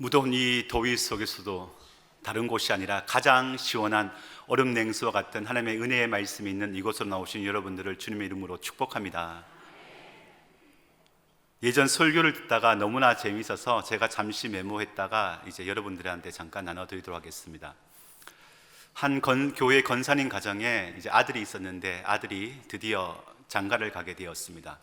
무더운 이 더위 속에서도 다른 곳이 아니라 가장 시원한 얼음 냉수와 같은 하나님의 은혜의 말씀이 있는 이곳으로 나오신 여러분들을 주님의 이름으로 축복합니다. 예전 설교를 듣다가 너무나 재미있어서 제가 잠시 메모했다가 이제 여러분들한테 잠깐 나눠드리도록 하겠습니다. 교회 권사님 가정에 이제 아들이 있었는데 아들이 드디어 장가를 가게 되었습니다.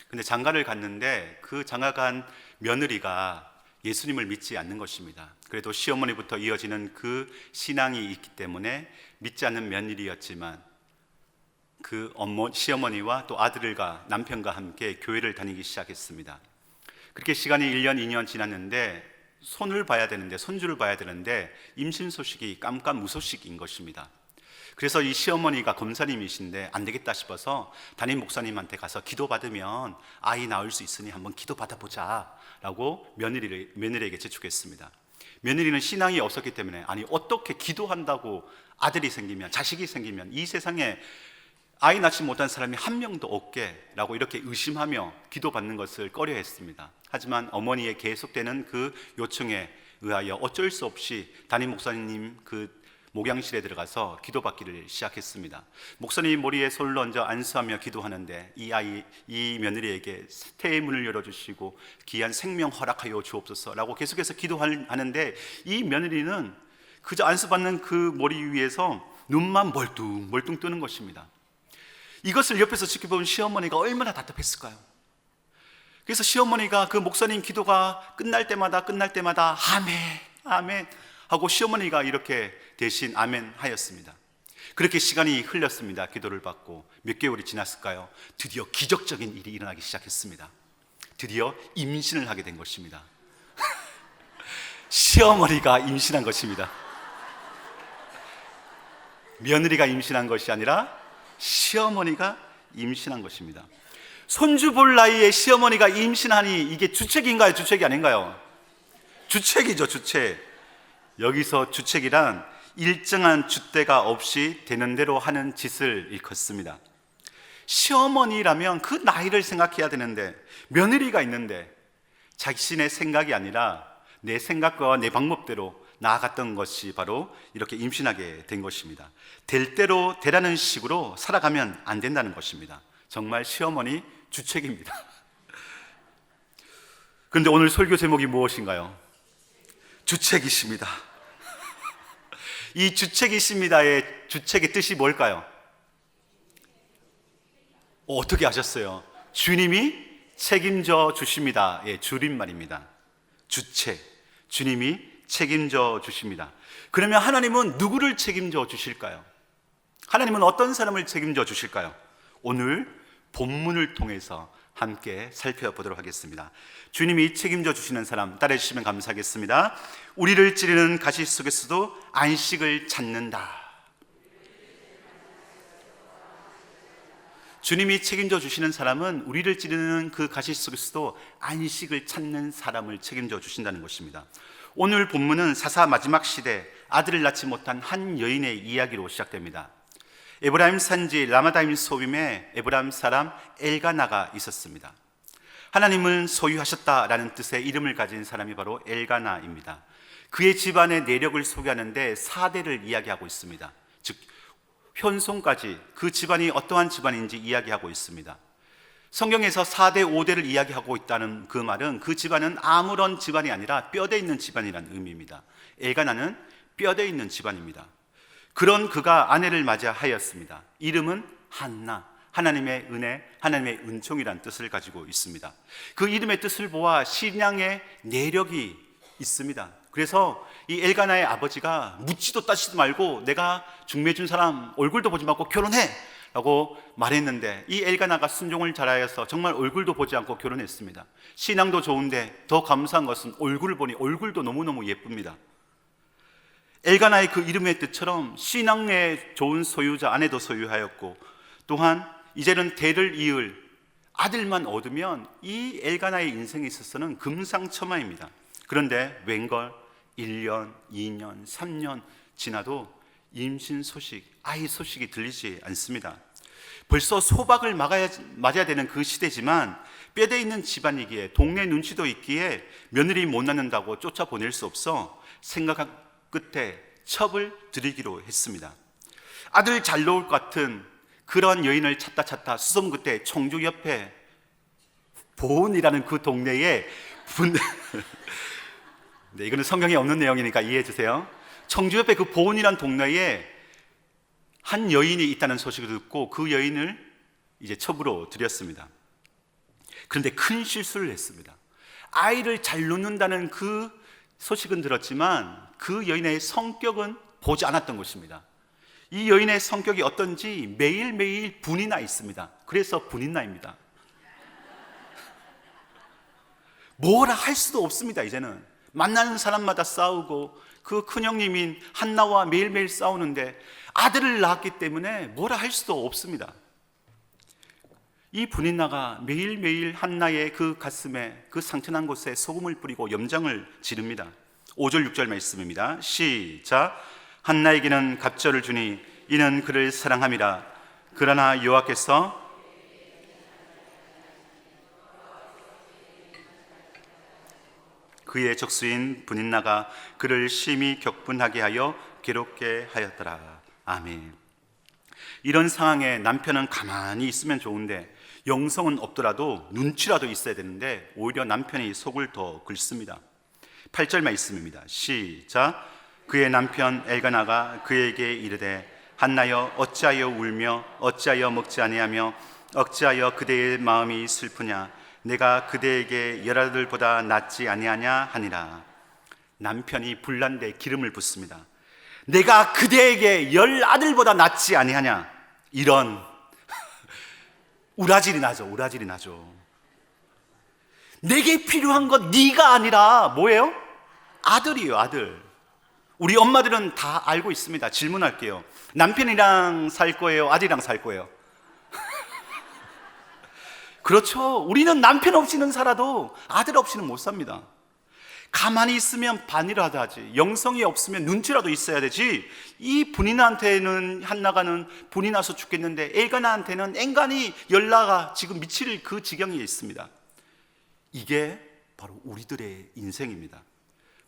근데 장가를 갔는데 그 장가간 며느리가 예수님을 믿지 않는 것입니다. 그래도 시어머니부터 이어지는 그 신앙이 있기 때문에 믿지 않는 며느리였지만 그 시어머니와 또 아들과 남편과 함께 교회를 다니기 시작했습니다. 그렇게 시간이 1년, 2년 지났는데 손주를 봐야 되는데 임신 소식이 깜깜무소식인 것입니다. 그래서 이 시어머니가 검사님이신데 안 되겠다 싶어서 담임 목사님한테 가서 기도받으면 아이 낳을 수 있으니 한번 기도받아보자 라고 며느리에게 제축했습니다. 며느리는 신앙이 없었기 때문에 아니 어떻게 기도한다고 아들이 생기면 자식이 생기면 이 세상에 아이 낳지 못한 사람이 한 명도 없게 라고 이렇게 의심하며 기도받는 것을 꺼려했습니다. 하지만 어머니의 계속되는 그 요청에 의하여 어쩔 수 없이 담임 목사님 그 목양실에 들어가서 기도받기를 시작했습니다. 목사님이 머리에 손을 얹어 안수하며 기도하는데 이 며느리에게 태의 문을 열어주시고 귀한 생명 허락하여 주옵소서라고 계속해서 기도하는데 이 며느리는 그저 안수받는 그 머리 위에서 눈만 멀뚱 뜨는 것입니다. 이것을 옆에서 지켜본 시어머니가 얼마나 답답했을까요? 그래서 시어머니가 그 목사님 기도가 끝날 때마다 아멘 아멘 하고 시어머니가 이렇게 대신 아멘 하였습니다. 그렇게 시간이 흘렀습니다. 기도를 받고 몇 개월이 지났을까요? 드디어 기적적인 일이 일어나기 시작했습니다. 드디어 임신을 하게 된 것입니다. 시어머니가 임신한 것입니다. 며느리가 임신한 것이 아니라 시어머니가 임신한 것입니다. 손주 볼 나이에 시어머니가 임신하니 이게 주책인가요? 주책이 아닌가요? 주책이죠, 주책. 여기서 주책이란 일정한 줏대가 없이 되는 대로 하는 짓을 일컫습니다. 시어머니라면 그 나이를 생각해야 되는데 며느리가 있는데 자신의 생각이 아니라 내 생각과 내 방법대로 나아갔던 것이 바로 이렇게 임신하게 된 것입니다. 될 대로 되라는 식으로 살아가면 안 된다는 것입니다. 정말 시어머니 주책입니다. 그런데 오늘 설교 제목이 무엇인가요? 주책이십니다. 이 주책이십니다의 주책의 뜻이 뭘까요? 어떻게 아셨어요? 주님이 책임져 주십니다. 예, 줄임말입니다. 주책, 주님이 책임져 주십니다. 그러면 하나님은 누구를 책임져 주실까요? 하나님은 어떤 사람을 책임져 주실까요? 오늘 본문을 통해서 함께 살펴보도록 하겠습니다. 주님이 책임져 주시는 사람 따라해 주시면 감사하겠습니다. 우리를 찌르는 가시 속에서도 안식을 찾는다. 주님이 책임져 주시는 사람은 우리를 찌르는 그 가시 속에서도 안식을 찾는 사람을 책임져 주신다는 것입니다. 오늘 본문은 사사 마지막 시대 아들을 낳지 못한 한 여인의 이야기로 시작됩니다. 에브라임 산지 라마다임 소빔에 에브라임 사람 엘가나가 있었습니다. 하나님은 소유하셨다라는 뜻의 이름을 가진 사람이 바로 엘가나입니다. 그의 집안의 내력을 소개하는데 4대를 이야기하고 있습니다. 즉 현송까지 그 집안이 어떠한 집안인지 이야기하고 있습니다. 성경에서 4대 5대를 이야기하고 있다는 그 말은 그 집안은 아무런 집안이 아니라 뼈대 있는 집안이라는 의미입니다. 엘가나는 뼈대 있는 집안입니다. 그런 그가 아내를 맞이하였습니다. 이름은 한나, 하나님의 은혜, 하나님의 은총이라는 뜻을 가지고 있습니다. 그 이름의 뜻을 보아 신앙의 내력이 있습니다. 그래서 이 엘가나의 아버지가 묻지도 따지도 말고 내가 중매준 사람 얼굴도 보지 말고 결혼해 라고 말했는데 이 엘가나가 순종을 잘하여서 정말 얼굴도 보지 않고 결혼했습니다. 신앙도 좋은데 더 감사한 것은 얼굴을 보니 얼굴도 너무너무 예쁩니다. 엘가나의 그 이름의 뜻처럼 신앙의 좋은 소유자 아내도 소유하였고 또한 이제는 대를 이을 아들만 얻으면 이 엘가나의 인생에 있어서는 금상첨화입니다. 그런데 웬걸 1년, 2년, 3년 지나도 임신 소식, 아이 소식이 들리지 않습니다. 벌써 소박을 맞아야 되는 그 시대지만 뼈대 있는 집안이기에 동네 눈치도 있기에 며느리 못 낳는다고 쫓아보낼 수 없어 생각한 끝에 첩을 들이기로 했습니다. 아들 잘 나올 것 같은 그런 여인을 찾다 수som 끝에 청주 옆에 보은이라는 그 동네에 네, 이거는 성경에 없는 내용이니까 이해해 주세요. 청주 옆에 그 보은이라는 동네에 한 여인이 있다는 소식을 듣고 그 여인을 이제 첩으로 들였습니다. 그런데 큰 실수를 했습니다. 아이를 잘 낳는다는 그 소식은 들었지만 그 여인의 성격은 보지 않았던 것입니다. 이 여인의 성격이 어떤지 매일매일 분이 나 있습니다. 그래서 분인나입니다. 뭐라 할 수도 없습니다. 이제는 만나는 사람마다 싸우고 그 큰형님인 한나와 매일매일 싸우는데 아들을 낳았기 때문에 뭐라 할 수도 없습니다. 이 분인나가 매일매일 한나의 그 가슴에 그 상처난 곳에 소금을 뿌리고 염장을 지릅니다. 5절 6절 말씀입니다. 시작. 한나에게는 갑절을 주니 이는 그를 사랑함이라. 그러나 여호와께서 그의 적수인 분인나가 그를 심히 격분하게 하여 괴롭게 하였더라. 아멘. 이런 상황에 남편은 가만히 있으면 좋은데 영성은 없더라도 눈치라도 있어야 되는데 오히려 남편이 속을 더 긁습니다. 8절 말씀입니다. 시작. 그의 남편 엘가나가 그에게 이르되 한나여 어찌하여 울며 어찌하여 먹지 아니하며 어찌하여 그대의 마음이 슬프냐. 내가 그대에게 열 아들보다 낫지 아니하냐 하니라. 남편이 불난데 기름을 붓습니다. 내가 그대에게 열 아들보다 낫지 아니하냐. 이런 우라질이 나죠. 내게 필요한 건 네가 아니라 뭐예요? 아들이에요. 아들. 우리 엄마들은 다 알고 있습니다. 질문할게요. 남편이랑 살 거예요? 아들이랑 살 거예요? 그렇죠. 우리는 남편 없이는 살아도 아들 없이는 못 삽니다. 가만히 있으면 반이라도 하지. 영성이 없으면 눈치라도 있어야 되지. 이 분인한테는 한나가는 분이 나서 죽겠는데 엘가나한테는 앵간히 열나가 지금 미칠 그 지경에 있습니다. 이게 바로 우리들의 인생입니다.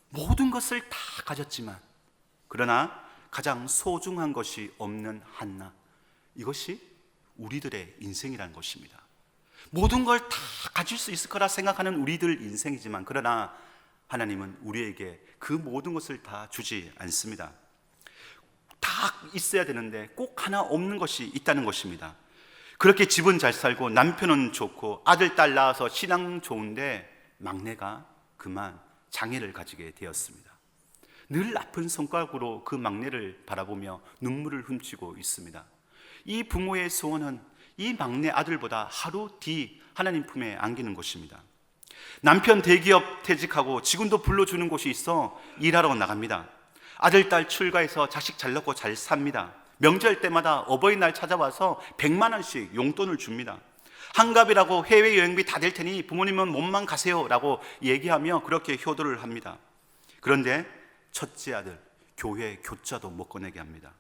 모든 것을 다 가졌지만 그러나 가장 소중한 것이 없는 한나. 이것이 우리들의 인생이라는 것입니다. 모든 걸 다 가질 수 있을 거라 생각하는 우리들 인생이지만 그러나 하나님은 우리에게 그 모든 것을 다 주지 않습니다. 다 있어야 되는데 꼭 하나 없는 것이 있다는 것입니다. 그렇게 집은 잘 살고 남편은 좋고 아들 딸 낳아서 신앙 좋은데 막내가 그만 장애를 가지게 되었습니다. 늘 아픈 손가락으로 그 막내를 바라보며 눈물을 훔치고 있습니다. 이 부모의 소원은 이 막내 아들보다 하루 뒤 하나님 품에 안기는 것입니다. 남편 대기업 퇴직하고 지금도 불러주는 곳이 있어 일하러 나갑니다. 아들 딸 출가해서 자식 잘 낳고 잘 삽니다. 명절 때마다 어버이날 찾아와서 100만 원씩 용돈을 줍니다. 한갑이라고 해외여행비 다 될 테니 부모님은 몸만 가세요 라고 얘기하며 그렇게 효도를 합니다. 그런데 첫째 아들 교회 교자도 못 꺼내게 합니다.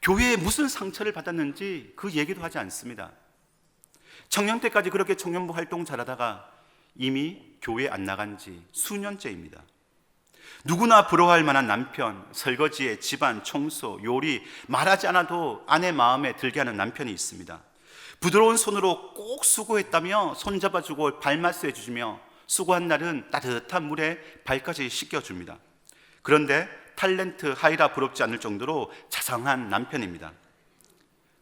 교회에 무슨 상처를 받았는지 그 얘기도 하지 않습니다. 청년 때까지 그렇게 청년부 활동 잘하다가 이미 교회 안 나간 지 수년째입니다. 누구나 부러워할 만한 남편, 설거지에 집안 청소, 요리, 말하지 않아도 아내 마음에 들게 하는 남편이 있습니다. 부드러운 손으로 꼭 수고했다며 손잡아주고 발 마사해주시며 수고한 날은 따뜻한 물에 발까지 씻겨줍니다. 그런데 탤런트 하이라 부럽지 않을 정도로 자상한 남편입니다.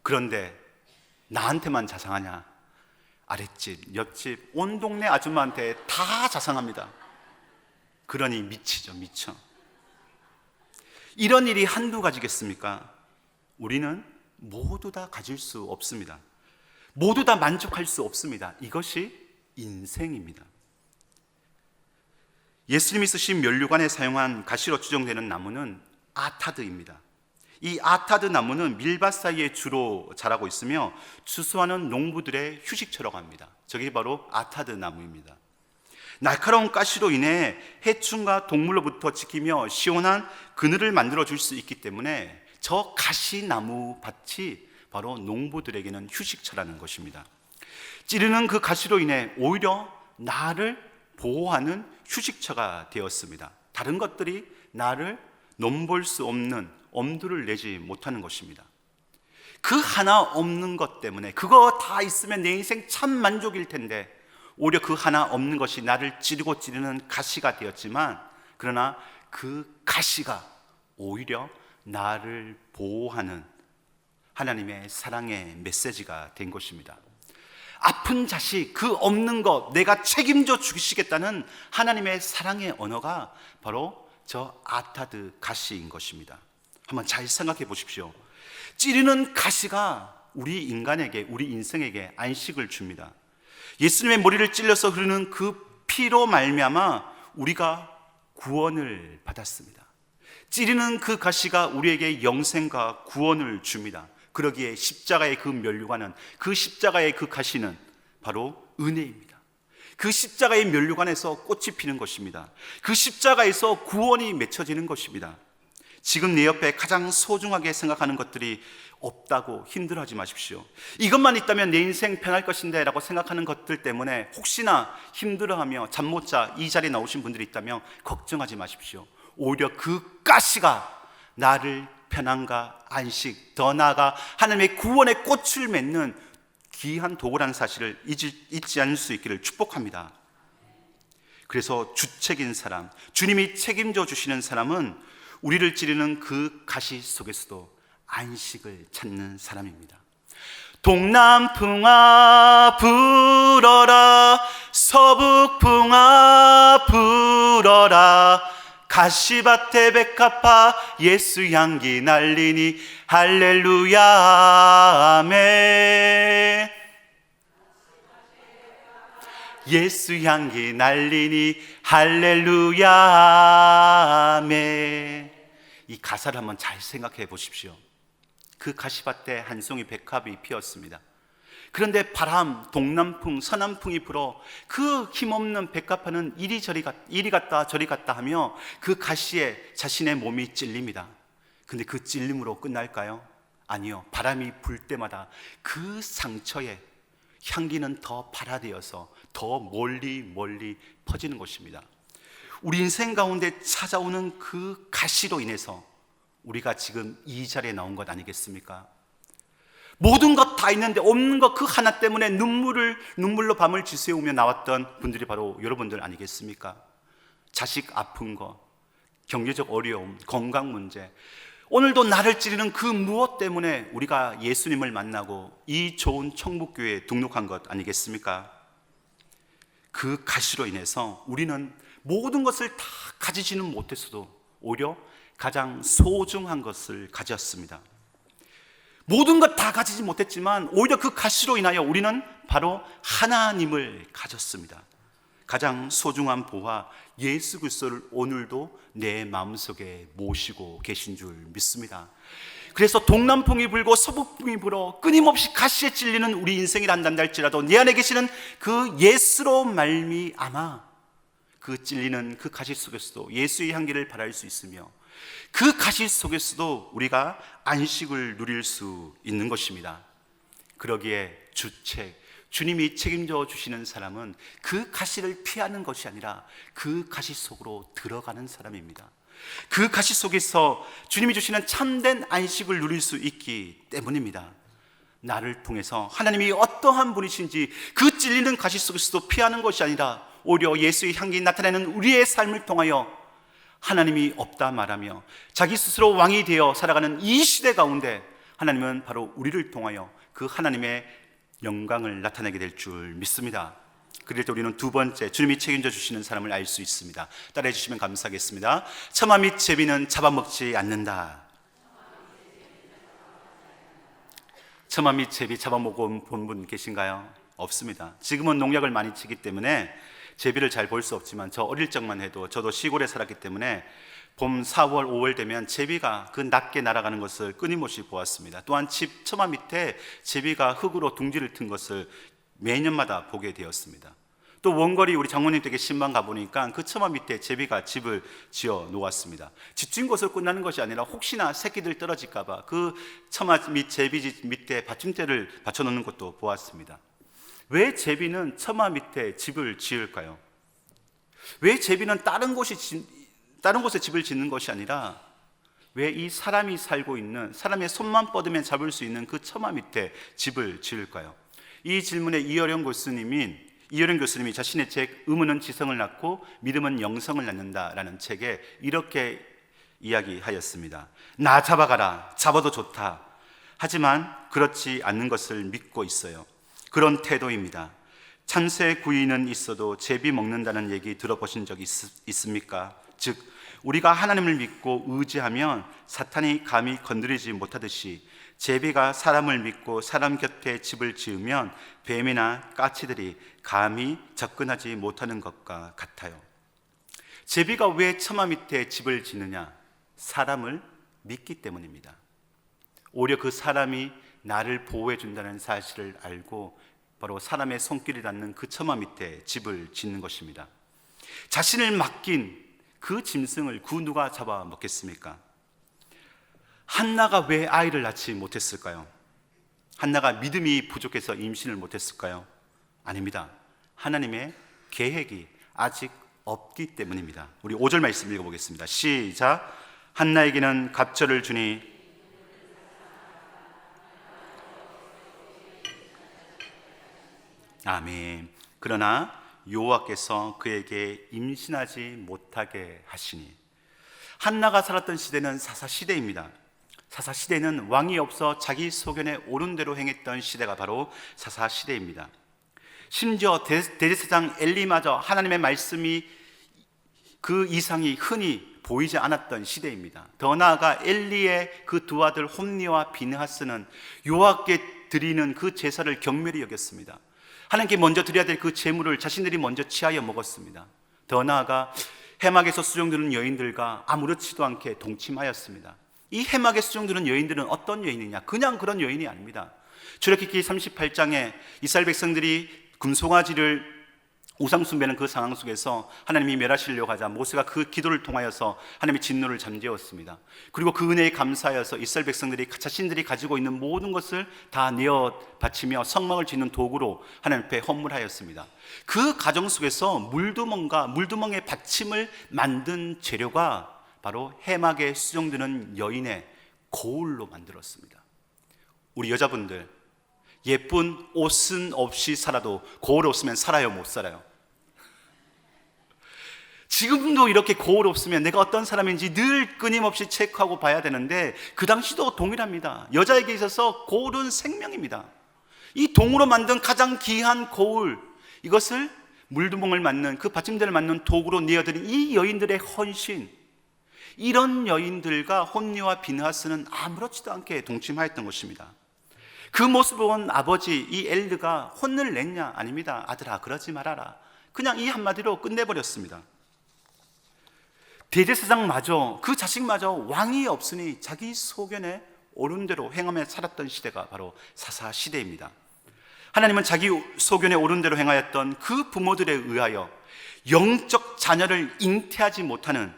그런데 나한테만 자상하냐? 아랫집, 옆집, 온 동네 아줌마한테 다 자상합니다. 그러니 미치죠, 미쳐. 이런 일이 한두 가지겠습니까? 우리는 모두 다 가질 수 없습니다. 모두 다 만족할 수 없습니다. 이것이 인생입니다. 예수님이 쓰신 면류관에 사용한 가시로 추정되는 나무는 아타드입니다. 이 아타드 나무는 밀밭 사이에 주로 자라고 있으며 추수하는 농부들의 휴식처라고 합니다. 저게 바로 아타드 나무입니다. 날카로운 가시로 인해 해충과 동물로부터 지키며 시원한 그늘을 만들어 줄 수 있기 때문에 저 가시나무 밭이 바로 농부들에게는 휴식처라는 것입니다. 찌르는 그 가시로 인해 오히려 나를 보호하는 휴식처가 되었습니다. 다른 것들이 나를 넘볼 수 없는 엄두를 내지 못하는 것입니다. 그 하나 없는 것 때문에, 그거 다 있으면 내 인생 참 만족일 텐데 오히려 그 하나 없는 것이 나를 찌르고 찌르는 가시가 되었지만, 그러나 그 가시가 오히려 나를 보호하는 하나님의 사랑의 메시지가 된 것입니다. 아픈 자식, 그 없는 것 내가 책임져 주시겠다는 하나님의 사랑의 언어가 바로 저 아타드 가시인 것입니다. 한번 잘 생각해 보십시오. 찌르는 가시가 우리 인간에게, 우리 인생에게 안식을 줍니다. 예수님의 머리를 찔려서 흐르는 그 피로 말미암아 우리가 구원을 받았습니다. 찌르는 그 가시가 우리에게 영생과 구원을 줍니다. 그러기에 십자가의 그 면류관은, 그 십자가의 그 가시는 바로 은혜입니다. 그 십자가의 면류관에서 꽃이 피는 것입니다. 그 십자가에서 구원이 맺혀지는 것입니다. 지금 내 옆에 가장 소중하게 생각하는 것들이 없다고 힘들어하지 마십시오. 이것만 있다면 내 인생 편할 것인데 라고 생각하는 것들 때문에 혹시나 힘들어하며 잠 못 자 이 자리에 나오신 분들이 있다면 걱정하지 마십시오. 오히려 그 가시가 나를 편안과 안식, 더 나아가 하나님의 구원의 꽃을 맺는 귀한 도구라는 사실을 잊지 않을 수 있기를 축복합니다. 그래서 주책인 사람, 주님이 책임져 주시는 사람은 우리를 찌르는 그 가시 속에서도 안식을 찾는 사람입니다. 동남풍아 불어라, 서북풍아 불어라, 가시밭에 백합화 예수 향기 날리니 할렐루야 아멘. 예수 향기 날리니 할렐루야 아멘. 이 가사를 한번 잘 생각해 보십시오. 그 가시밭에 한 송이 백합이 피었습니다. 그런데 바람, 동남풍, 서남풍이 불어 그 힘없는 백합화는 이리 갔다 저리 갔다 하며 그 가시에 자신의 몸이 찔립니다. 근데 그 찔림으로 끝날까요? 아니요. 바람이 불 때마다 그 상처에 향기는 더 발화되어서 더 멀리 퍼지는 것입니다. 우리 인생 가운데 찾아오는 그 가시로 인해서 우리가 지금 이 자리에 나온 것 아니겠습니까? 모든 것 다 있는데 없는 것 그 하나 때문에 눈물로 밤을 지새우며 나왔던 분들이 바로 여러분들 아니겠습니까? 자식 아픈 것, 경제적 어려움, 건강 문제, 오늘도 나를 찌르는 그 무엇 때문에 우리가 예수님을 만나고 이 좋은 천국교회에 등록한 것 아니겠습니까? 그 가시로 인해서 우리는 모든 것을 다 가지지는 못했어도 오히려 가장 소중한 것을 가졌습니다. 모든 것 다 가지지 못했지만 오히려 그 가시로 인하여 우리는 바로 하나님을 가졌습니다. 가장 소중한 보화 예수 그리스도를 오늘도 내 마음속에 모시고 계신 줄 믿습니다. 그래서 동남풍이 불고 서북풍이 불어 끊임없이 가시에 찔리는 우리 인생이란다 할지라도 내 안에 계시는 그 예수로 말미암아 그 찔리는 그 가시 속에서도 예수의 향기를 발할 수 있으며 그 가시 속에서도 우리가 안식을 누릴 수 있는 것입니다. 그러기에 주님이 책임져 주시는 사람은 그 가시를 피하는 것이 아니라 그 가시 속으로 들어가는 사람입니다. 그 가시 속에서 주님이 주시는 참된 안식을 누릴 수 있기 때문입니다. 나를 통해서 하나님이 어떠한 분이신지 그 찔리는 가시 속에서도 피하는 것이 아니라 오히려 예수의 향기 나타내는 우리의 삶을 통하여 하나님이 없다 말하며 자기 스스로 왕이 되어 살아가는 이 시대 가운데 하나님은 바로 우리를 통하여 그 하나님의 영광을 나타내게 될 줄 믿습니다. 그럴 때 우리는 두 번째, 주님이 책임져 주시는 사람을 알 수 있습니다. 따라해 주시면 감사하겠습니다. 처마 및 제비는 잡아먹지 않는다. 처마 및 제비 잡아먹은 본 계신가요? 없습니다. 지금은 농약을 많이 치기 때문에 제비를 잘 볼 수 없지만 저 어릴 적만 해도 저도 시골에 살았기 때문에 봄 4월, 5월 되면 제비가 그 낮게 날아가는 것을 끊임없이 보았습니다. 또한 집 처마 밑에 제비가 흙으로 둥지를 튼 것을 매년마다 보게 되었습니다. 또 원거리 우리 장모님 댁에 신방 가보니까 그 처마 밑에 제비가 집을 지어 놓았습니다. 집진 것으로 끝나는 것이 아니라 혹시나 새끼들 떨어질까봐 그 처마 밑 제비 밑에 받침대를 받쳐놓는 것도 보았습니다. 왜 제비는 처마 밑에 집을 지을까요? 왜 제비는 다른 곳에 집을 짓는 것이 아니라 왜 이 사람이 살고 있는, 사람의 손만 뻗으면 잡을 수 있는 그 처마 밑에 집을 지을까요? 이 질문에 이어령 교수님이 자신의 책 의문은 지성을 낳고 믿음은 영성을 낳는다라는 책에 이렇게 이야기하였습니다. 나 잡아가라. 잡아도 좋다. 하지만 그렇지 않는 것을 믿고 있어요. 그런 태도입니다. 참새 구이는 있어도 제비 먹는다는 얘기 들어보신 적 있습니까? 즉 우리가 하나님을 믿고 의지하면 사탄이 감히 건드리지 못하듯이 제비가 사람을 믿고 사람 곁에 집을 지으면 뱀이나 까치들이 감히 접근하지 못하는 것과 같아요. 제비가 왜 처마 밑에 집을 지느냐? 사람을 믿기 때문입니다. 오히려 그 사람이 나를 보호해 준다는 사실을 알고 바로 사람의 손길이 닿는 그 처마 밑에 집을 짓는 것입니다. 자신을 맡긴 그 짐승을 그 누가 잡아 먹겠습니까? 한나가 왜 아이를 낳지 못했을까요? 한나가 믿음이 부족해서 임신을 못했을까요? 아닙니다. 하나님의 계획이 아직 없기 때문입니다. 우리 5절 말씀 읽어보겠습니다. 시작. 한나에게는 갑절을 주니 아멘. 그러나 여호와께서 그에게 임신하지 못하게 하시니. 한나가 살았던 시대는 사사시대입니다. 사사시대는 왕이 없어 자기 소견에 옳은 대로 행했던 시대가 바로 사사시대입니다. 심지어 대제사장 엘리마저 하나님의 말씀이 그 이상이 흔히 보이지 않았던 시대입니다. 더 나아가 엘리의 그 두 아들 홈니와 비느하스는 여호와께 드리는 그 제사를 경멸히 여겼습니다. 하나님께 먼저 드려야 될 그 제물을 자신들이 먼저 취하여 먹었습니다. 더 나아가 해막에서 수종드는 여인들과 아무렇지도 않게 동침하였습니다. 이 해막에 수종드는 여인들은 어떤 여인이냐? 그냥 그런 여인이 아닙니다. 출애굽기 38장에 이스라엘 백성들이 금송아지를 우상 숭배하는 그 상황 속에서 하나님이 멸하시려고 하자 모세가 그 기도를 통하여서 하나님의 진노를 잠재웠습니다. 그리고 그 은혜에 감사하여서 이스라엘 백성들이 자신들이 가지고 있는 모든 것을 다 내어 바치며 성막을 짓는 도구로 하나님 앞에 헌물하였습니다. 그 과정 속에서 물두멍의 받침을 만든 재료가 바로 해막에 수종드는 여인의 거울로 만들었습니다. 우리 여자분들 예쁜 옷은 없이 살아도 거울 없으면 살아요, 못 살아요? 지금도 이렇게 거울 없으면 내가 어떤 사람인지 늘 끊임없이 체크하고 봐야 되는데 그 당시도 동일합니다. 여자에게 있어서 거울은 생명입니다. 이 동으로 만든 가장 귀한 거울, 이것을 물두멍을 맞는 그 받침대를 맞는 도구로 내어드린 이 여인들의 헌신, 이런 여인들과 홈니와 비느하스는 아무렇지도 않게 동침하였던 것입니다. 그 모습을 본 아버지 이 엘드가 혼을 냈냐? 아닙니다. 아들아 그러지 말아라. 그냥 이 한마디로 끝내버렸습니다. 대제사장마저 그 자식마저 왕이 없으니 자기 소견에 옳은 대로 행하며 살았던 시대가 바로 사사시대입니다. 하나님은 자기 소견에 옳은 대로 행하였던 그 부모들에 의하여 영적 자녀를 잉태하지 못하는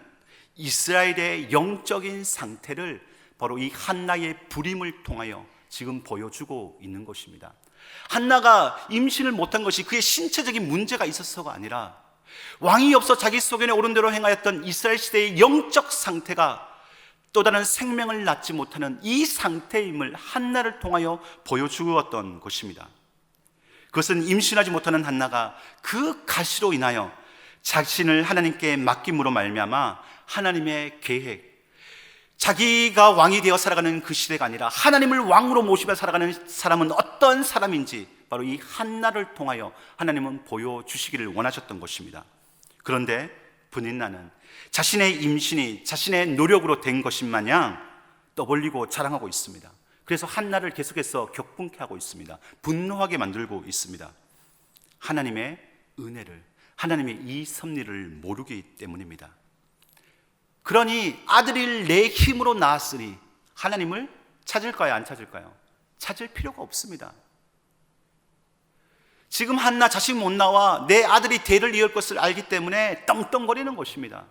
이스라엘의 영적인 상태를 바로 이 한나의 불임을 통하여 지금 보여주고 있는 것입니다. 한나가 임신을 못한 것이 그의 신체적인 문제가 있어서가 아니라 왕이 없어 자기 소견에 옳은 대로 행하였던 이스라엘 시대의 영적 상태가 또 다른 생명을 낳지 못하는 이 상태임을 한나를 통하여 보여주었던 것입니다. 그것은 임신하지 못하는 한나가 그 가시로 인하여 자신을 하나님께 맡김으로 말미암아 하나님의 계획, 자기가 왕이 되어 살아가는 그 시대가 아니라 하나님을 왕으로 모시며 살아가는 사람은 어떤 사람인지 바로 이 한나를 통하여 하나님은 보여주시기를 원하셨던 것입니다. 그런데 분인나는 자신의 임신이 자신의 노력으로 된 것인 마냥 떠벌리고 자랑하고 있습니다. 그래서 한나를 계속해서 격분케 하고 있습니다. 분노하게 만들고 있습니다. 하나님의 은혜를, 하나님의 이 섭리를 모르기 때문입니다. 그러니 아들이 내 힘으로 낳았으니 하나님을 찾을까요? 안 찾을까요? 찾을 필요가 없습니다. 지금 한나 자식 못 낳아 내 아들이 대를 이을 것을 알기 때문에 떵떵거리는 것입니다.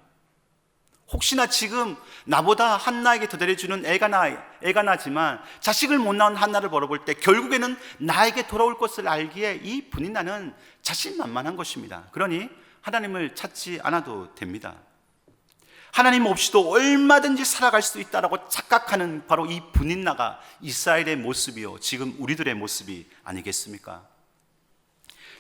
혹시나 지금 나보다 한나에게 더대해주는 애가 나지만 자식을 못 낳은 한나를 바라볼 때 결국에는 나에게 돌아올 것을 알기에 이 분인나는 자신만만한 것입니다. 그러니 하나님을 찾지 않아도 됩니다. 하나님 없이도 얼마든지 살아갈 수 있다라고 착각하는 바로 이 분인나가 이스라엘의 모습이요, 지금 우리들의 모습이 아니겠습니까?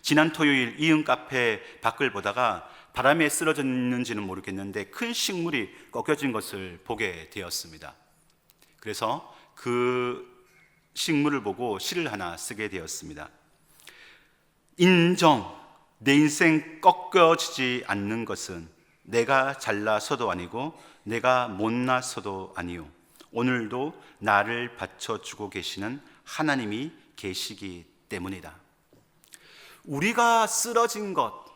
지난 토요일 이응 카페 밖을 보다가 바람에 쓰러졌는지는 모르겠는데 큰 식물이 꺾여진 것을 보게 되었습니다. 그래서 그 식물을 보고 시를 하나 쓰게 되었습니다. 인정, 내 인생 꺾여지지 않는 것은 내가 잘나서도 아니고 내가 못나서도 아니요, 오늘도 나를 받쳐주고 계시는 하나님이 계시기 때문이다. 우리가 쓰러진 것,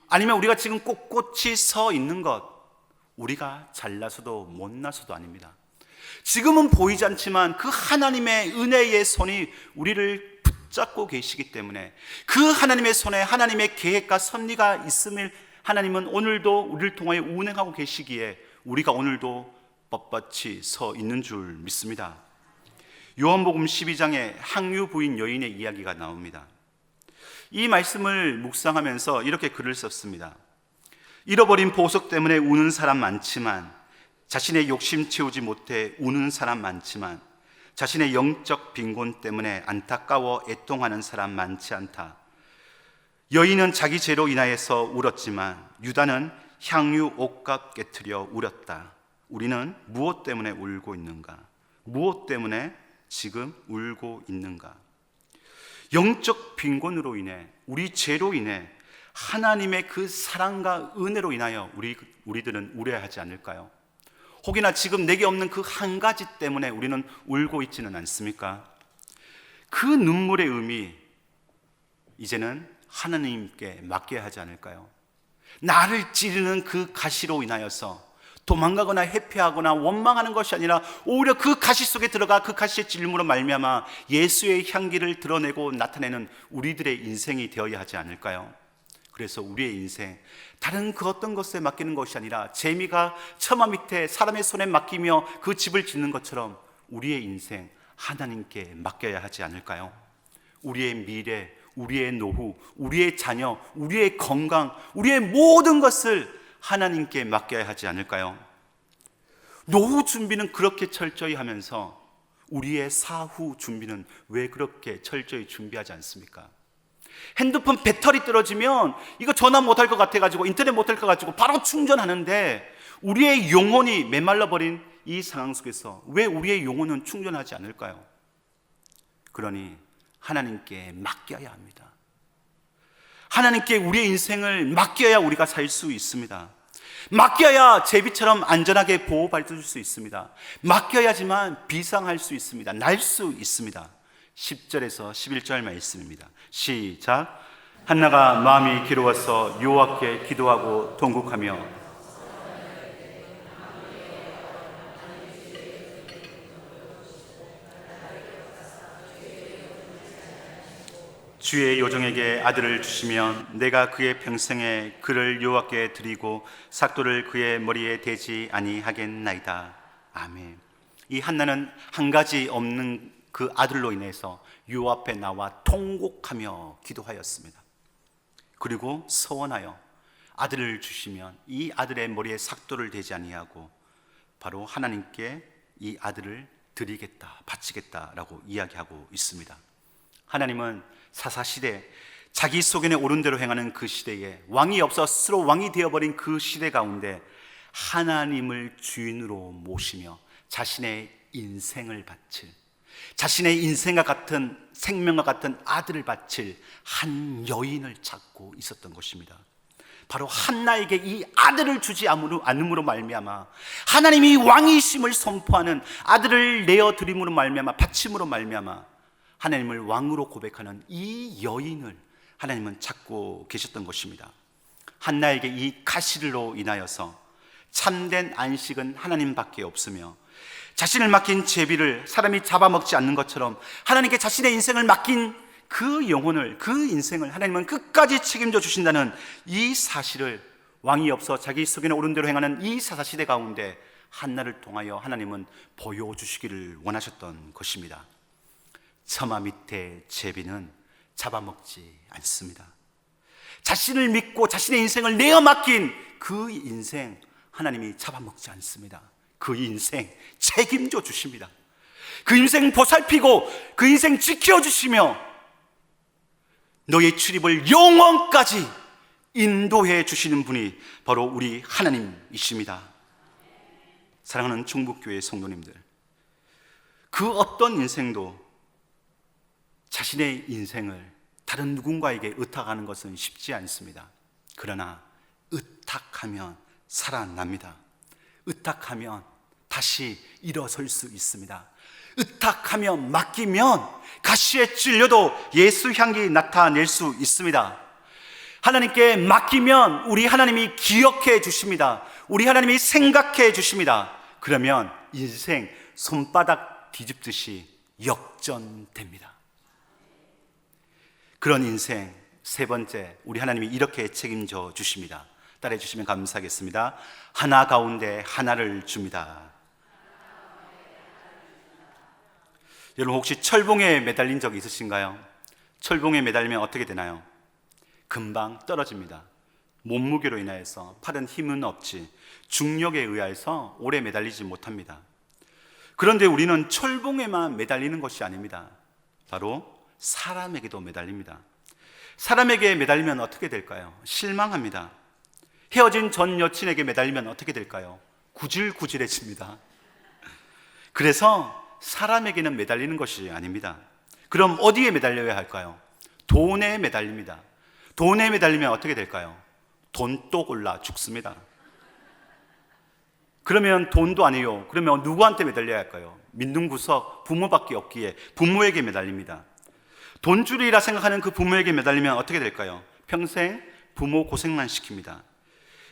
아니면 우리가 지금 꼿꼿이 서 있는 것, 우리가 잘나서도 못나서도 아닙니다. 지금은 보이지 않지만 그 하나님의 은혜의 손이 우리를 붙잡고 계시기 때문에 그 하나님의 손에 하나님의 계획과 섭리가 있음을 하나님은 오늘도 우리를 통하여 운행하고 계시기에 우리가 오늘도 뻣뻣이 서 있는 줄 믿습니다. 요한복음 12장에 항유 부인 여인의 이야기가 나옵니다. 이 말씀을 묵상하면서 이렇게 글을 썼습니다. 잃어버린 보석 때문에 우는 사람 많지만, 자신의 욕심 채우지 못해 우는 사람 많지만, 자신의 영적 빈곤 때문에 안타까워 애통하는 사람 많지 않다. 여인은 자기 죄로 인하여서 울었지만 유다는 향유 옷값 깨트려 울었다. 우리는 무엇 때문에 울고 있는가? 무엇 때문에 지금 울고 있는가? 영적 빈곤으로 인해, 우리 죄로 인해, 하나님의 그 사랑과 은혜로 인하여 우리들은 울어야 하지 않을까요? 혹이나 지금 내게 없는 그 한 가지 때문에 우리는 울고 있지는 않습니까? 그 눈물의 의미, 이제는 하나님께 맡겨야 하지 않을까요? 나를 찌르는 그 가시로 인하여서 도망가거나 회피하거나 원망하는 것이 아니라 오히려 그 가시 속에 들어가 그 가시의 찔림으로 말미암아 예수의 향기를 드러내고 나타내는 우리들의 인생이 되어야 하지 않을까요? 그래서 우리의 인생, 다른 그 어떤 것에 맡기는 것이 아니라 재미가 처마 밑에 사람의 손에 맡기며 그 집을 짓는 것처럼 우리의 인생 하나님께 맡겨야 하지 않을까요? 우리의 미래, 우리의 노후, 우리의 자녀, 우리의 건강, 우리의 모든 것을 하나님께 맡겨야 하지 않을까요? 노후 준비는 그렇게 철저히 하면서 우리의 사후 준비는 왜 그렇게 철저히 준비하지 않습니까? 핸드폰 배터리 떨어지면 이거 전화 못할 것 같아가지고 인터넷 못할 것 같아가지고 바로 충전하는데 우리의 영혼이 메말라버린 이 상황 속에서 왜 우리의 영혼은 충전하지 않을까요? 그러니 하나님께 맡겨야 합니다. 하나님께 우리의 인생을 맡겨야 우리가 살 수 있습니다. 맡겨야 제비처럼 안전하게 보호받을 수 있습니다. 맡겨야지만 비상할 수 있습니다. 날 수 있습니다. 10절에서 11절 말씀입니다. 시작. 한나가 마음이 괴로워서 여호와께 기도하고 통곡하며 주의 요정에게 아들을 주시면 내가 그의 평생에 그를 여호와께 드리고 삭도를 그의 머리에 대지 아니하겠나이다. 아멘. 이 한나는 한 가지 없는 그 아들로 인해서 여호와 앞에 나와 통곡하며 기도하였습니다. 그리고 서원하여 아들을 주시면 이 아들의 머리에 삭도를 대지 아니하고 바로 하나님께 이 아들을 드리겠다, 바치겠다라고 이야기하고 있습니다. 하나님은 사사시대, 자기 소견에 옳은 대로 행하는 그 시대에 왕이 없어 스스로 왕이 되어버린 그 시대 가운데 하나님을 주인으로 모시며 자신의 인생을 바칠, 자신의 인생과 같은 생명과 같은 아들을 바칠 한 여인을 찾고 있었던 것입니다. 바로 한나에게 이 아들을 주지 않음으로 말미암아 하나님이 왕이심을 선포하는 아들을 내어드림으로 말미암아, 바침으로 말미암아 하나님을 왕으로 고백하는 이 여인을 하나님은 찾고 계셨던 것입니다. 한나에게 이 가시로 인하여서 참된 안식은 하나님밖에 없으며 자신을 맡긴 제비를 사람이 잡아먹지 않는 것처럼 하나님께 자신의 인생을 맡긴 그 영혼을, 그 인생을 하나님은 끝까지 책임져 주신다는 이 사실을, 왕이 없어 자기 속에는 옳은 대로 행하는 이 사사시대 가운데 한나를 통하여 하나님은 보여주시기를 원하셨던 것입니다. 처마 밑에 제비는 잡아먹지 않습니다. 자신을 믿고 자신의 인생을 내어 맡긴 그 인생, 하나님이 잡아먹지 않습니다. 그 인생 책임져 주십니다. 그 인생 보살피고 그 인생 지켜주시며 너의 출입을 영원까지 인도해 주시는 분이 바로 우리 하나님이십니다. 사랑하는 충북교회 성도님들, 그 어떤 인생도 자신의 인생을 다른 누군가에게 의탁하는 것은 쉽지 않습니다. 그러나 의탁하면 살아납니다. 의탁하면 다시 일어설 수 있습니다. 의탁하면, 맡기면 가시에 찔려도 예수 향기 나타낼 수 있습니다. 하나님께 맡기면 우리 하나님이 기억해 주십니다. 우리 하나님이 생각해 주십니다. 그러면 인생 손바닥 뒤집듯이 역전됩니다. 그런 인생 세 번째, 우리 하나님이 이렇게 책임져 주십니다. 따라해 주시면 감사하겠습니다. 하나 가운데 하나를 줍니다. 여러분, 혹시 철봉에 매달린 적이 있으신가요? 철봉에 매달리면 어떻게 되나요? 금방 떨어집니다. 몸무게로 인하여서 팔은 힘은 없지, 중력에 의해서 오래 매달리지 못합니다. 그런데 우리는 철봉에만 매달리는 것이 아닙니다. 바로 사람에게도 매달립니다. 사람에게 매달리면 어떻게 될까요? 실망합니다. 헤어진 전 여친에게 매달리면 어떻게 될까요? 구질구질해집니다. 그래서 사람에게는 매달리는 것이 아닙니다. 그럼 어디에 매달려야 할까요? 돈에 매달립니다. 돈에 매달리면 어떻게 될까요? 돈독 올라 죽습니다. 그러면 돈도 아니요. 그러면 누구한테 매달려야 할까요? 민둥구석 부모밖에 없기에 부모에게 매달립니다. 돈줄이라 생각하는 그 부모에게 매달리면 어떻게 될까요? 평생 부모 고생만 시킵니다.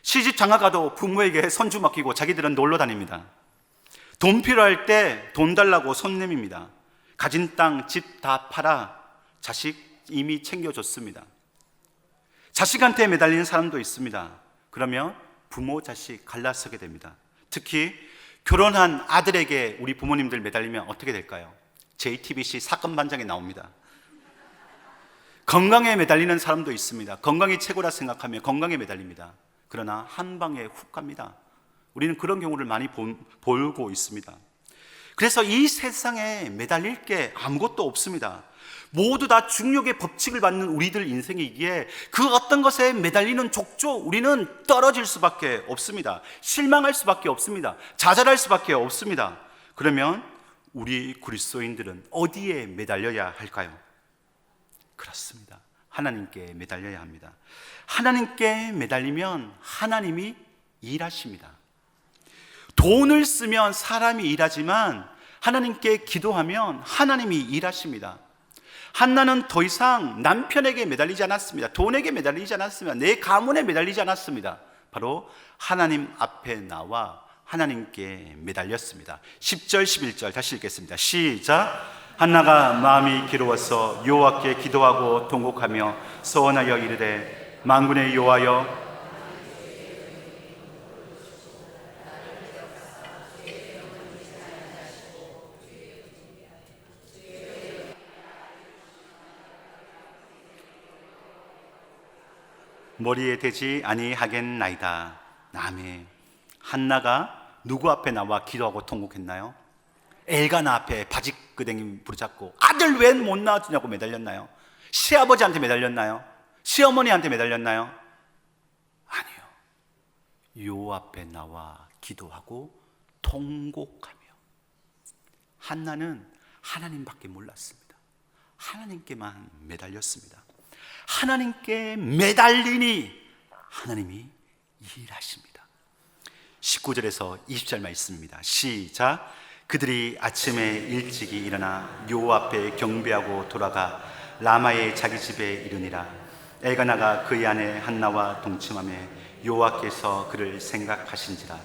시집 장가가도 부모에게 손주 맡기고 자기들은 놀러 다닙니다. 돈 필요할 때 돈 달라고 손 내밉니다. 가진 땅, 집 다 팔아 자식 이미 챙겨줬습니다. 자식한테 매달리는 사람도 있습니다. 그러면 부모, 자식 갈라서게 됩니다. 특히 결혼한 아들에게 우리 부모님들 매달리면 어떻게 될까요? JTBC 사건 반장에 나옵니다. 건강에 매달리는 사람도 있습니다. 건강이 최고라 생각하며 건강에 매달립니다. 그러나 한 방에 훅 갑니다. 우리는 그런 경우를 많이 보고 있습니다. 그래서 이 세상에 매달릴 게 아무것도 없습니다. 모두 다 중력의 법칙을 받는 우리들 인생이기에 그 어떤 것에 매달리는 족조, 우리는 떨어질 수밖에 없습니다. 실망할 수밖에 없습니다. 좌절할 수밖에 없습니다. 그러면 우리 그리스도인들은 어디에 매달려야 할까요? 그렇습니다. 하나님께 매달려야 합니다. 하나님께 매달리면 하나님이 일하십니다. 돈을 쓰면 사람이 일하지만 하나님께 기도하면 하나님이 일하십니다. 한나는 더 이상 남편에게 매달리지 않았습니다. 돈에게 매달리지 않았습니다. 내 가문에 매달리지 않았습니다. 바로 하나님 앞에 나와 하나님께 매달렸습니다. 10절 11절 다시 읽겠습니다. 시작. 한나가 마음이 괴로워서 여호와께 기도하고 통곡하며 소원하여 이르되 만군의 여호와여, 머리에 대지 아니하겠나이다. 아멘. 한나가 누구 앞에 나와 기도하고 통곡했나요? 엘가나 앞에 바지끄댕이 부르잡고 아들 왜 못 낳아주냐고 매달렸나요? 시아버지한테 매달렸나요? 시어머니한테 매달렸나요? 아니요. 요 앞에 나와 기도하고 통곡하며. 한나는 하나님밖에 몰랐습니다. 하나님께만 매달렸습니다. 하나님께 매달리니 하나님이 일하십니다. 19절에서 20절 말씀입니다. 시작. 그들이 아침에 일찍이 일어나 여호와 앞에 경배하고 돌아가 라마의 자기 집에 이르니라. 엘가나가 그의 아내 한나와 동침하며 여호와께서 그를 생각하신지라.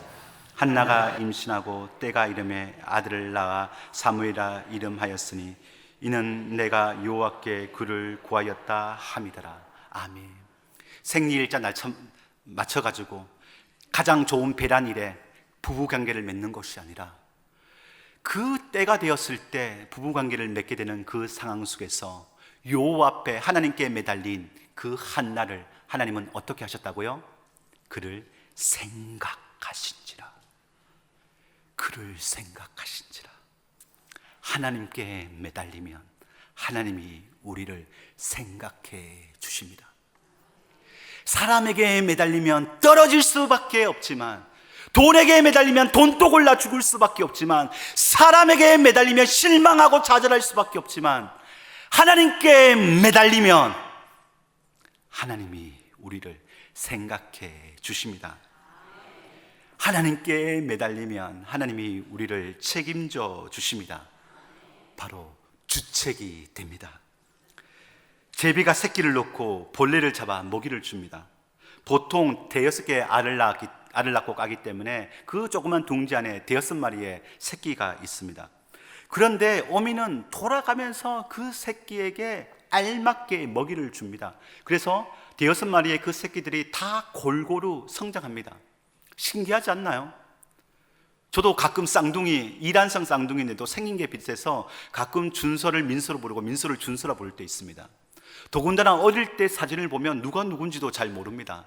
한나가 임신하고 때가 이름에 아들을 낳아 사무엘이라 이름하였으니 이는 내가 여호와께 그를 구하였다 함이더라. 아멘. 생리일자 날짜 맞춰가지고 가장 좋은 배란일에 부부관계를 맺는 것이 아니라 그 때가 되었을 때 부부관계를 맺게 되는 그 상황 속에서 여호와 앞에 하나님께 매달린 그 한나를 하나님은 어떻게 하셨다고요? 그를 생각하신지라. 그를 생각하신지라. 하나님께 매달리면 하나님이 우리를 생각해 주십니다. 사람에게 매달리면 떨어질 수밖에 없지만, 돈에게 매달리면 돈도 골라 죽을 수밖에 없지만, 사람에게 매달리면 실망하고 좌절할 수밖에 없지만, 하나님께 매달리면 하나님이 우리를 생각해 주십니다. 하나님께 매달리면 하나님이 우리를 책임져 주십니다. 바로 주책이 됩니다. 제비가 새끼를 놓고 벌레를 잡아 먹이를 줍니다. 보통 대여섯 개의 알을 낳고 까기 때문에 그 조그만 둥지 안에 대여섯 마리의 새끼가 있습니다. 그런데 어미는 돌아가면서 그 새끼에게 알맞게 먹이를 줍니다. 그래서 대여섯 마리의 그 새끼들이 다 골고루 성장합니다. 신기하지 않나요? 저도 가끔 쌍둥이, 이란성 쌍둥이인데도 생긴 게 비슷해서 가끔 준서를 민서로 부르고 민서를 준서라 부를 때 있습니다. 더군다나 어릴 때 사진을 보면 누가 누군지도 잘 모릅니다.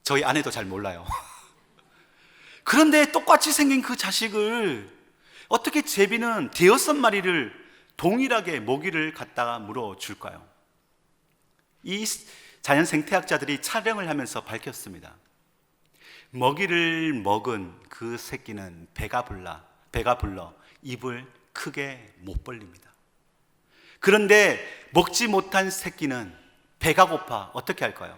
저희 아내도 잘 몰라요. 그런데 똑같이 생긴 그 자식을 어떻게 제비는 대여섯 마리를 동일하게 먹이를 갖다가 물어줄까요? 이 자연 생태학자들이 촬영을 하면서 밝혔습니다. 먹이를 먹은 그 새끼는 배가 불러 입을 크게 못 벌립니다. 그런데 먹지 못한 새끼는 배가 고파 어떻게 할까요?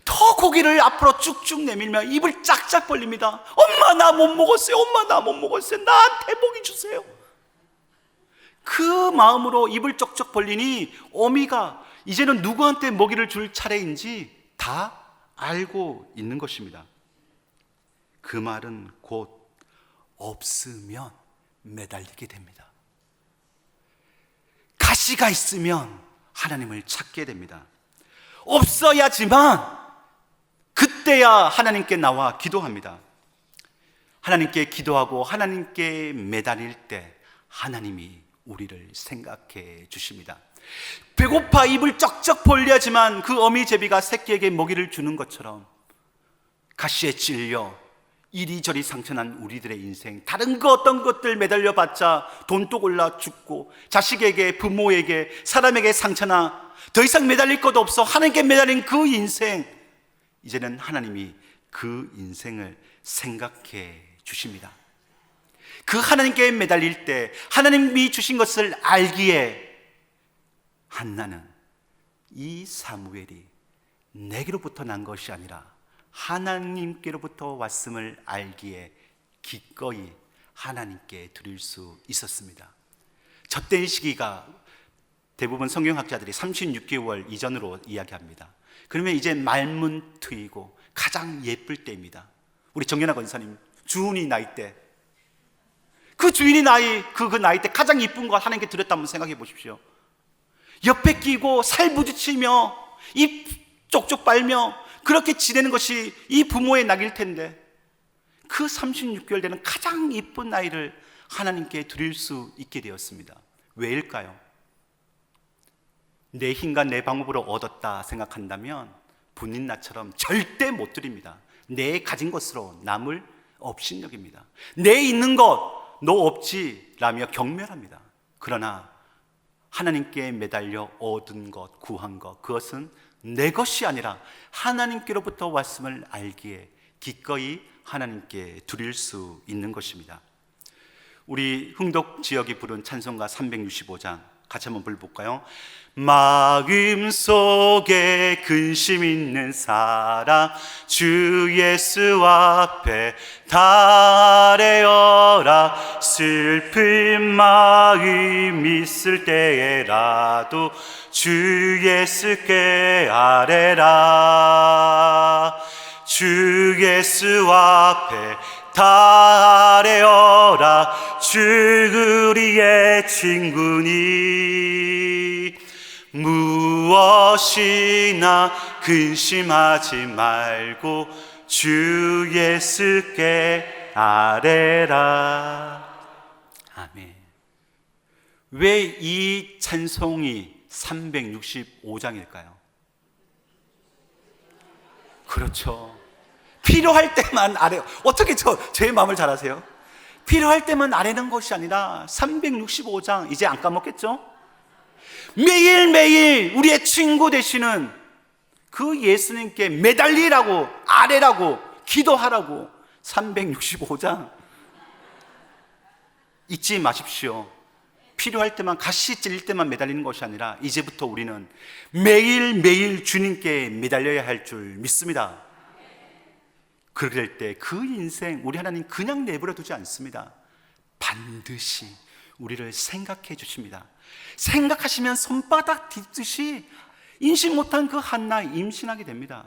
더 고기를 앞으로 쭉쭉 내밀며 입을 짝짝 벌립니다. 엄마 나 못 먹었어요. 엄마 나 못 먹었어요. 나한테 먹이 주세요. 그 마음으로 입을 쩍쩍 벌리니 어미가 이제는 누구한테 먹이를 줄 차례인지 다 알고 있는 것입니다. 그 말은 곧 없으면 매달리게 됩니다. 가시가 있으면 하나님을 찾게 됩니다. 없어야지만 그때야 하나님께 나와 기도합니다. 하나님께 기도하고 하나님께 매달릴 때 하나님이 우리를 생각해 주십니다. 배고파 입을 쩍쩍 벌려야지만 그 어미 제비가 새끼에게 먹이를 주는 것처럼 가시에 찔려 이리저리 상처난 우리들의 인생, 다른 그 어떤 것들 매달려봤자 돈도 골라 죽고 자식에게, 부모에게, 사람에게 상처나 더 이상 매달릴 것 없어 하나님께 매달린 그 인생, 이제는 하나님이 그 인생을 생각해 주십니다. 그 하나님께 매달릴 때 하나님이 주신 것을 알기에 한나는 이 사무엘이 내게로부터 난 것이 아니라 하나님께로부터 왔음을 알기에 기꺼이 하나님께 드릴 수 있었습니다. 젖된 시기가 대부분 성경학자들이 36개월 이전으로 이야기합니다. 그러면 이제 말문 트이고 가장 예쁠 때입니다. 우리 정연아 권사님 주은이 나이 때, 그 주인이 그 나이 때 가장 예쁜 거 하나님께 드렸다면 생각해 보십시오. 옆에 끼고 살 부딪히며 입 쪽쪽 빨며 그렇게 지내는 것이 이 부모의 낙일 텐데 그 36개월 되는 가장 예쁜 나이를 하나님께 드릴 수 있게 되었습니다. 왜일까요? 내 힘과 내 방법으로 얻었다 생각한다면 분인나처럼 절대 못 드립니다. 내 가진 것으로 남을 업신여깁니다. 내 있는 것 너 없지 라며 경멸합니다. 그러나 하나님께 매달려 얻은 것, 구한 것, 그것은 내 것이 아니라 하나님께로부터 왔음을 알기에 기꺼이 하나님께 드릴 수 있는 것입니다. 우리 흥덕 지역이 부른 찬송가 365장 같이 한번 불러볼까요? 마음속에 근심 있는 사랑 주 예수 앞에 달래어라. 슬픈 마음 있을 때에라도 주 예수께 아뢰라. 주 예수 앞에 다 아뢰어라. 주 우리의 친구니 무엇이나 근심하지 말고 주 예수께 아뢰라. 아멘. 왜 이 찬송이 365장일까요? 그렇죠. 필요할 때만 아뢰. 어떻게 제 마음을 잘 아세요? 필요할 때만 아뢰는 것이 아니라 365장 이제 안 까먹겠죠? 매일매일 우리의 친구 되시는 그 예수님께 매달리라고, 아뢰라고, 기도하라고 365장 잊지 마십시오. 필요할 때만, 가시 찔릴 때만 매달리는 것이 아니라 이제부터 우리는 매일매일 주님께 매달려야 할 줄 믿습니다. 그럴 때 그 인생 우리 하나님 그냥 내버려 두지 않습니다. 반드시 우리를 생각해 주십니다. 생각하시면 손바닥 뒤집듯이 임신 못한 그 한나 임신하게 됩니다.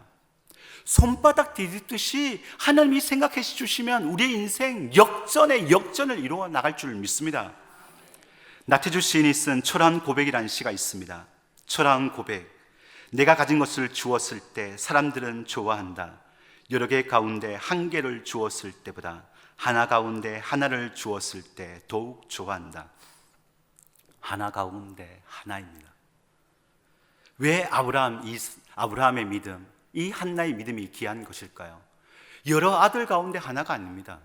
손바닥 뒤집듯이 하나님이 생각해 주시면 우리의 인생 역전을 이루어 나갈 줄 믿습니다. 나태주 시인이 쓴 초라한 고백이라는 시가 있습니다. 초라한 고백. 내가 가진 것을 주었을 때 사람들은 좋아한다. 여러 개 가운데 한 개를 주었을 때보다 하나 가운데 하나를 주었을 때 더욱 좋아한다. 하나 가운데 하나입니다. 왜 아브라함의 믿음, 이 한나의 믿음이 귀한 것일까요? 여러 아들 가운데 하나가 아닙니다.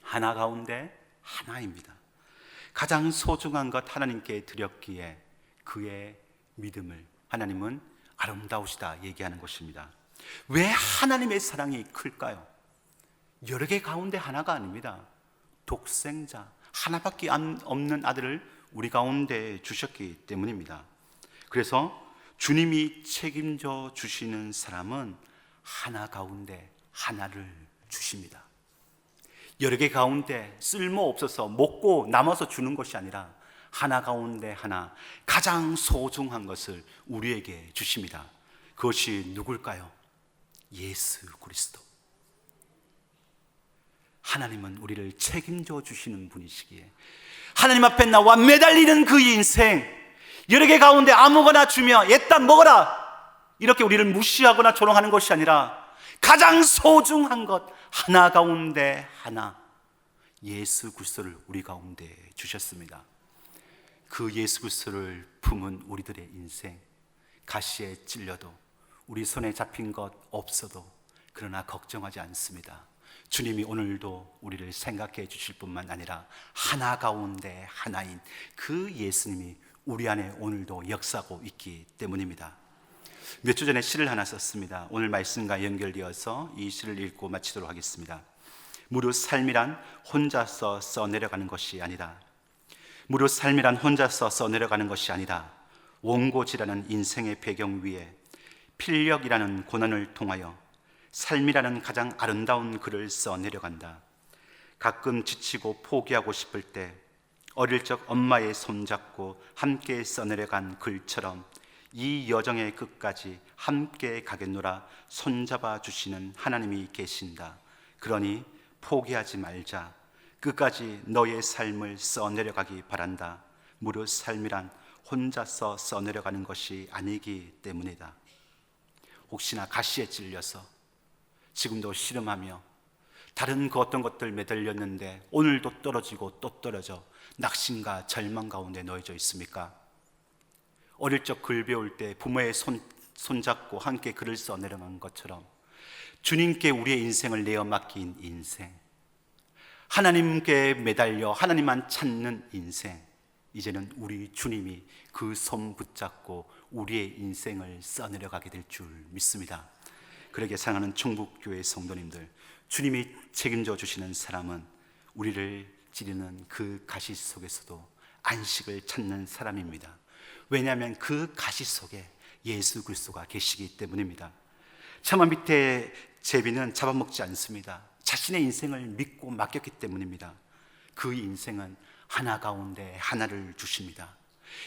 하나 가운데 하나입니다. 가장 소중한 것 하나님께 드렸기에 그의 믿음을 하나님은 아름다우시다 얘기하는 것입니다. 왜 하나님의 사랑이 클까요? 여러 개 가운데 하나가 아닙니다. 독생자 하나밖에 없는 아들을 우리 가운데 주셨기 때문입니다. 그래서 주님이 책임져 주시는 사람은 하나 가운데 하나를 주십니다. 여러 개 가운데 쓸모없어서 먹고 남아서 주는 것이 아니라 하나 가운데 하나, 가장 소중한 것을 우리에게 주십니다. 그것이 누굴까요? 예수 그리스도. 하나님은 우리를 책임져 주시는 분이시기에 하나님 앞에 나와 매달리는 그 인생, 여러 개 가운데 아무거나 주며 일단 먹어라 이렇게 우리를 무시하거나 조롱하는 것이 아니라 가장 소중한 것 하나 가운데 하나, 예수 그리스도를 우리 가운데 주셨습니다. 그 예수 그리스도를 품은 우리들의 인생, 가시에 찔려도 우리 손에 잡힌 것 없어도 그러나 걱정하지 않습니다. 주님이 오늘도 우리를 생각해 주실 뿐만 아니라 하나 가운데 하나인 그 예수님이 우리 안에 오늘도 역사하고 있기 때문입니다. 몇 주 전에 시를 하나 썼습니다. 오늘 말씀과 연결되어서 이 시를 읽고 마치도록 하겠습니다. 무릇 삶이란 혼자서 써내려가는 것이 아니다. 무릇 삶이란 혼자서 써내려가는 것이 아니다. 원고지라는 인생의 배경 위에 필력이라는 고난을 통하여 삶이라는 가장 아름다운 글을 써내려간다. 가끔 지치고 포기하고 싶을 때 어릴 적 엄마의 손잡고 함께 써내려간 글처럼 이 여정의 끝까지 함께 가겠노라 손잡아 주시는 하나님이 계신다. 그러니 포기하지 말자. 끝까지 너의 삶을 써내려가기 바란다. 무릇 삶이란 혼자서 써내려가는 것이 아니기 때문이다. 혹시나 가시에 찔려서 지금도 씨름하며 다른 그 어떤 것들 매달렸는데 오늘도 떨어지고 또 떨어져 낙심과 절망 가운데 놓여져 있습니까? 어릴 적 글 배울 때 부모의 손잡고 함께 글을 써내려간 것처럼 주님께 우리의 인생을 내어 맡긴 인생, 하나님께 매달려 하나님만 찾는 인생, 이제는 우리 주님이 그 손 붙잡고 우리의 인생을 써내려가게 될 줄 믿습니다. 그러게 사랑하는 충북교회 성도님들, 주님이 책임져 주시는 사람은 우리를 찌르는 그 가시 속에서도 안식을 찾는 사람입니다. 왜냐하면 그 가시 속에 예수 그리스도가 계시기 때문입니다. 차마 밑에 제비는 잡아먹지 않습니다. 자신의 인생을 믿고 맡겼기 때문입니다. 그 인생은 하나 가운데 하나를 주십니다.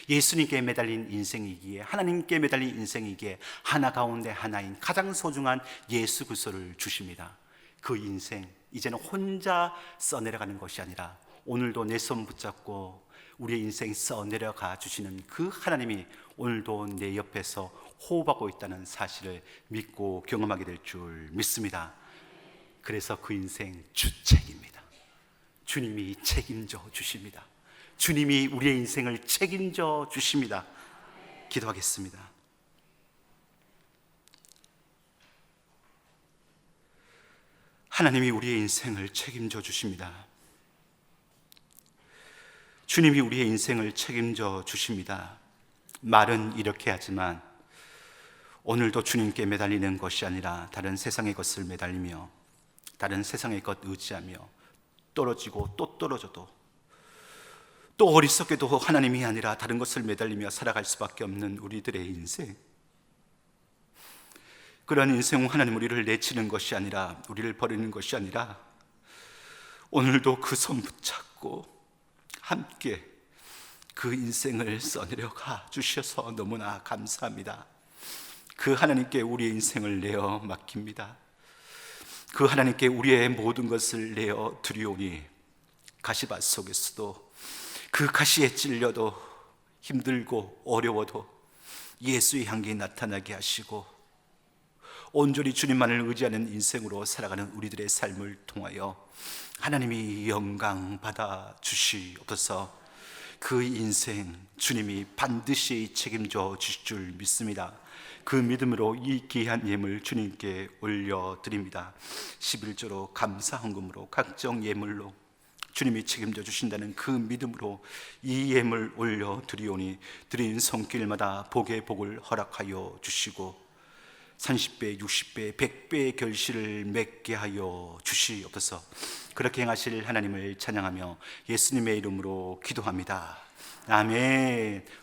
예수님께 매달린 인생이기에, 하나님께 매달린 인생이기에 하나 가운데 하나인 가장 소중한 예수 그리스도를 주십니다. 그 인생 이제는 혼자 써내려가는 것이 아니라 오늘도 내 손 붙잡고 우리의 인생 써내려가 주시는 그 하나님이 오늘도 내 옆에서 호흡하고 있다는 사실을 믿고 경험하게 될 줄 믿습니다. 그래서 그 인생 주책입니다. 주님이 책임져 주십니다. 주님이 우리의 인생을 책임져 주십니다. 기도하겠습니다. 하나님이 우리의 인생을 책임져 주십니다. 주님이 우리의 인생을 책임져 주십니다. 말은 이렇게 하지만 오늘도 주님께 매달리는 것이 아니라 다른 세상의 것을 매달리며 다른 세상의 것 의지하며 떨어지고 또 떨어져도 또 어리석게도 하나님이 아니라 다른 것을 매달리며 살아갈 수밖에 없는 우리들의 인생, 그러한 인생 하나님 우리를 내치는 것이 아니라, 우리를 버리는 것이 아니라 오늘도 그 손 붙잡고 함께 그 인생을 써내려가 주셔서 너무나 감사합니다. 그 하나님께 우리의 인생을 내어 맡깁니다. 그 하나님께 우리의 모든 것을 내어 드리오니 가시밭 속에서도 그 가시에 찔려도 힘들고 어려워도 예수의 향기 나타나게 하시고 온전히 주님만을 의지하는 인생으로 살아가는 우리들의 삶을 통하여 하나님이 영광 받아 주시옵소서. 그 인생 주님이 반드시 책임져 주실 줄 믿습니다. 그 믿음으로 이 귀한 예물 주님께 올려드립니다. 11조로 감사 헌금으로 각종 예물로 주님이 책임져 주신다는 그 믿음으로 이 예물 올려드리오니 드린 손길마다 복의 복을 허락하여 주시고 30배, 60배, 100배의 결실을 맺게 하여 주시옵소서. 그렇게 행하실 하나님을 찬양하며 예수님의 이름으로 기도합니다. 아멘.